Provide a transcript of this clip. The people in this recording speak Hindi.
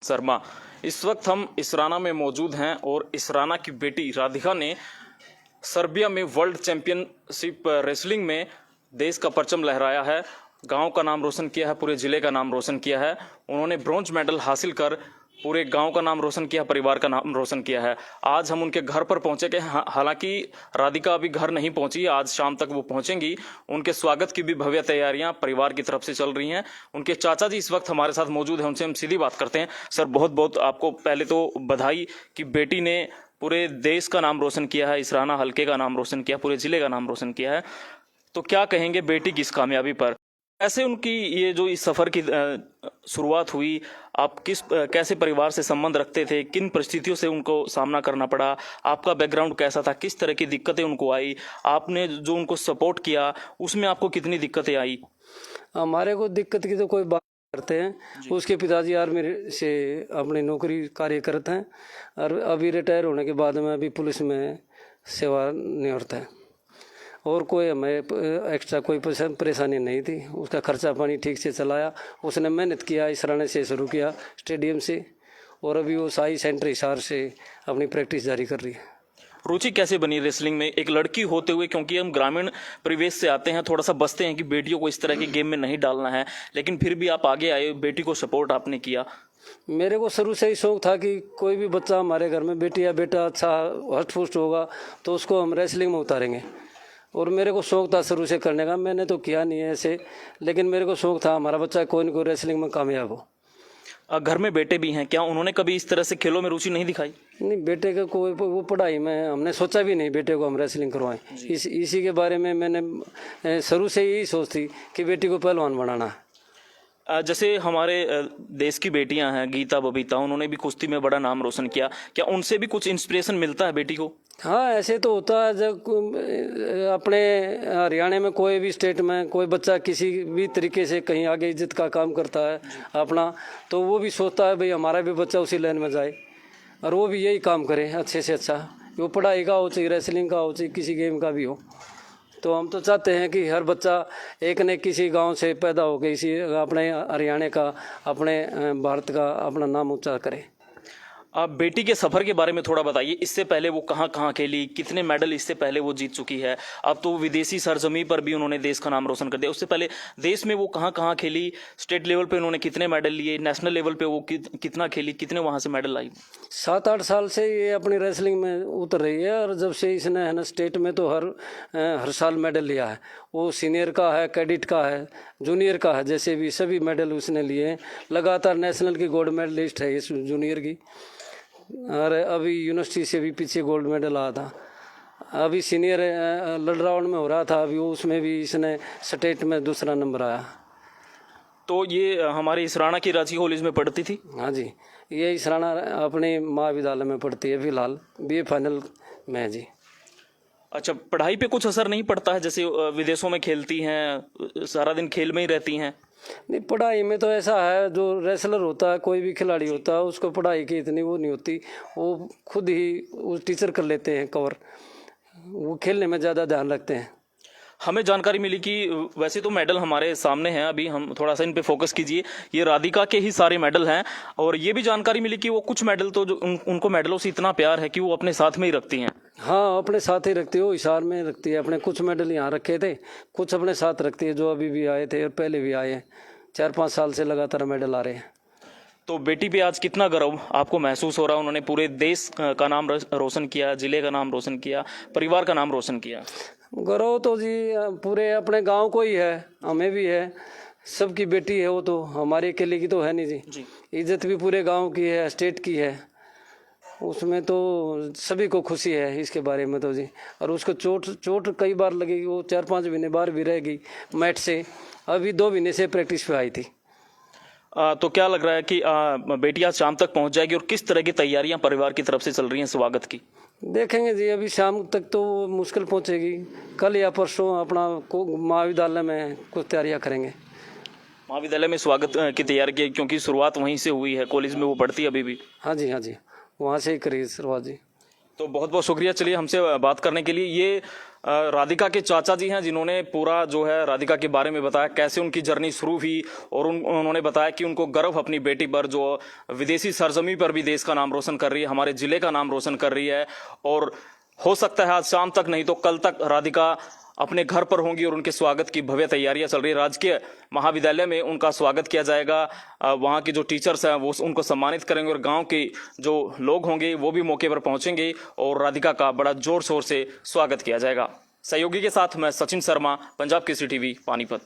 शर्मा। इस वक्त हम इसराना में मौजूद हैं और इसराना की बेटी राधिका ने सर्बिया में वर्ल्ड चैंपियनशिप रेसलिंग में देश का परचम लहराया है, गांव का नाम रोशन किया है, पूरे ज़िले का नाम रोशन किया है। उन्होंने ब्रॉन्ज मेडल हासिल कर पूरे गांव का नाम रोशन किया, परिवार का नाम रोशन किया है। आज हम उनके घर पर पहुंचे के, हालांकि राधिका अभी घर नहीं पहुंची, आज शाम तक वो पहुंचेंगी। उनके स्वागत की भी भव्य तैयारियां परिवार की तरफ से चल रही हैं। उनके चाचा जी इस वक्त हमारे साथ मौजूद हैं, उनसे हम सीधी बात करते हैं। सर, बहुत बहुत आपको पहले तो बधाई कि बेटी ने पूरे देश का नाम रोशन किया है, इसराना हल्के का नाम रोशन किया, पूरे ज़िले का नाम रोशन किया है। तो क्या कहेंगे बेटी की इस कामयाबी पर? ऐसे उनकी ये जो इस सफ़र की शुरुआत हुई, आप कैसे परिवार से संबंध रखते थे, किन परिस्थितियों से उनको सामना करना पड़ा, आपका बैकग्राउंड कैसा था, किस तरह की दिक्कतें उनको आई, आपने जो उनको सपोर्ट किया उसमें आपको कितनी दिक्कतें आई? हमारे को दिक्कत की तो कोई बात करते हैं। उसके पिताजी आर्मी से अपनी नौकरी कार्य करते हैं और अभी रिटायर होने के बाद में अभी पुलिस में सेवानिवृत्त है और कोई हमें एक्स्ट्रा कोई परेशानी नहीं थी। उसका खर्चा पानी ठीक से चलाया, उसने मेहनत किया, इसराने से शुरू किया स्टेडियम से, और अभी वो साई सेंटर हिसार से अपनी प्रैक्टिस जारी कर रही है। रुचि कैसे बनी रेसलिंग में एक लड़की होते हुए? क्योंकि हम ग्रामीण परिवेश से आते हैं, थोड़ा सा बसते हैं कि बेटियों को इस तरह के गेम में नहीं डालना है, लेकिन फिर भी आप आगे आए, बेटी को सपोर्ट आपने किया। मेरे को शुरू से ही शौक था कि कोई भी बच्चा हमारे घर में बेटी या बेटा अच्छा हष्ट पुष्ट होगा तो उसको हम रेसलिंग में उतारेंगे, और मेरे को शौक था शुरू से करने का। मैंने तो किया नहीं है ऐसे, लेकिन मेरे को शौक था हमारा बच्चा कोई न कोई रेसलिंग में कामयाब हो। घर में बेटे भी हैं, क्या उन्होंने कभी इस तरह से खेलों में रुचि नहीं दिखाई? नहीं, बेटे का कोई वो पढ़ाई में हमने सोचा भी नहीं बेटे को हम रेसलिंग करवाएं। इसी के बारे में मैंने शुरू से यही सोच थी कि बेटी को पहलवान बनाना है। जैसे हमारे देश की बेटियां हैं गीता, बबीता, उन्होंने भी कुश्ती में बड़ा नाम रोशन किया, क्या उनसे भी कुछ इंस्पिरेशन मिलता है बेटी को? हाँ, ऐसे तो होता है। जब अपने हरियाणा में कोई भी स्टेट में कोई बच्चा किसी भी तरीके से कहीं आगे इज्जत का काम करता है अपना, तो वो भी सोचता है भाई हमारा भी बच्चा उसी लाइन में जाए और वो भी यही काम करे अच्छे से अच्छा। वो पढ़ाई का हो, चाहे रेसलिंग का हो, चाहे किसी गेम का भी हो। तो हम तो चाहते हैं कि हर बच्चा एक न किसी गांव से पैदा हो के इसी अपने हरियाणा का, अपने भारत का अपना नाम ऊंचा करे। आप बेटी के सफ़र के बारे में थोड़ा बताइए। इससे पहले वो कहाँ कहाँ खेली, कितने मेडल इससे पहले वो जीत चुकी है? अब तो विदेशी सरजमी पर भी उन्होंने देश का नाम रोशन कर दिया। उससे पहले देश में वो कहाँ कहाँ खेली, स्टेट लेवल पे उन्होंने कितने मेडल लिए, नेशनल लेवल पे वो कितना खेली, कितने वहाँ से मेडल लाई? 7-8 साल से ये अपनी रेसलिंग में उतर रही है, और जब से इसने है ना स्टेट में तो हर साल मेडल लिया है। वो सीनियर का है, कैडेट का है, जूनियर का है, जैसे भी सभी मेडल उसने लिए हैं। लगातार नेशनल की गोल्ड मेडलिस्ट है इस जूनियर की, और अभी यूनिवर्सिटी से भी पीछे गोल्ड मेडल आया था। अभी सीनियर लड़ राउंड में हो रहा था, अभी उसमें भी इसने स्टेट में दूसरा नंबर आया। तो ये हमारे इसराना की रांची कॉलेज में पढ़ती थी? हाँ जी, ये इसराना अपने महाविद्यालय में पढ़ती है, फिलहाल BA फाइनल में है जी। अच्छा, पढ़ाई पे कुछ असर नहीं पड़ता है? जैसे विदेशों में खेलती हैं, सारा दिन खेल में ही रहती हैं। नहीं, पढ़ाई में तो ऐसा है, जो रेसलर होता है, कोई भी खिलाड़ी होता है, उसको पढ़ाई की इतनी वो नहीं होती। वो खुद ही वो टीचर कर लेते हैं कवर, वो खेलने में ज़्यादा ध्यान रखते हैं। हमें जानकारी मिली कि वैसे तो मेडल हमारे सामने हैं, अभी हम थोड़ा सा इन पे फोकस कीजिए। ये राधिका के ही सारे मेडल हैं, और ये भी जानकारी मिली कि वो कुछ मेडल तो जो उनको मेडलों से इतना प्यार है कि वो अपने साथ में ही रखती हैं। हाँ, अपने साथ ही रखती है, वो हिसार में रखती है अपने। कुछ मेडल यहाँ रखे थे, कुछ अपने साथ रखती है, जो अभी भी आए थे और पहले भी आए हैं। 4-5 साल से लगातार मेडल आ रहे हैं। तो बेटी पे आज कितना गर्व आपको महसूस हो रहा है? उन्होंने पूरे देश का नाम रोशन किया, जिले का नाम रोशन किया, परिवार का नाम रोशन किया। गौरव तो जी पूरे अपने गांव को ही है, हमें भी है, सबकी बेटी है। वो तो हमारे अकेले की तो है नहीं जी। इज्जत भी पूरे गांव की है, स्टेट की है, उसमें तो सभी को खुशी है इसके बारे में तो जी। और उसको चोट कई बार लगेगी, वो 4-5 महीने बाहर भी रहेगी मैट से। अभी 2 महीने से प्रैक्टिस पे आई थी। तो क्या लग रहा है कि बेटी आज शाम तक पहुंच जाएगी, और किस तरह की तैयारियां परिवार की तरफ से चल रही हैं स्वागत की? देखेंगे जी, अभी शाम तक तो मुश्किल पहुंचेगी। कल या परसों अपना महाविद्यालय में कुछ तैयारियां करेंगे। महाविद्यालय में स्वागत की तैयारी की, क्योंकि शुरुआत वहीं से हुई है, कॉलेज में वो पढ़ती है अभी भी? हाँ जी, हाँ जी, वहाँ से ही करी शुरुआत जी। तो बहुत बहुत शुक्रिया, चलिए हमसे बात करने के लिए। ये राधिका के चाचा जी हैं जिन्होंने पूरा जो है राधिका के बारे में बताया, कैसे उनकी जर्नी शुरू हुई, और उन्होंने बताया कि उनको गर्व अपनी बेटी पर, जो विदेशी सरजमी पर भी देश का नाम रोशन कर रही है, हमारे जिले का नाम रोशन कर रही है। और हो सकता है आज शाम तक नहीं तो कल तक राधिका अपने घर पर होंगी और उनके स्वागत की भव्य तैयारियां चल रही है। राजकीय महाविद्यालय में उनका स्वागत किया जाएगा, वहाँ के जो टीचर्स हैं वो उनको सम्मानित करेंगे, और गांव के जो लोग होंगे वो भी मौके पर पहुंचेंगे और राधिका का बड़ा जोर शोर से स्वागत किया जाएगा। सहयोगी के साथ मैं सचिन शर्मा, पंजाब केसरी टीवी, पानीपत।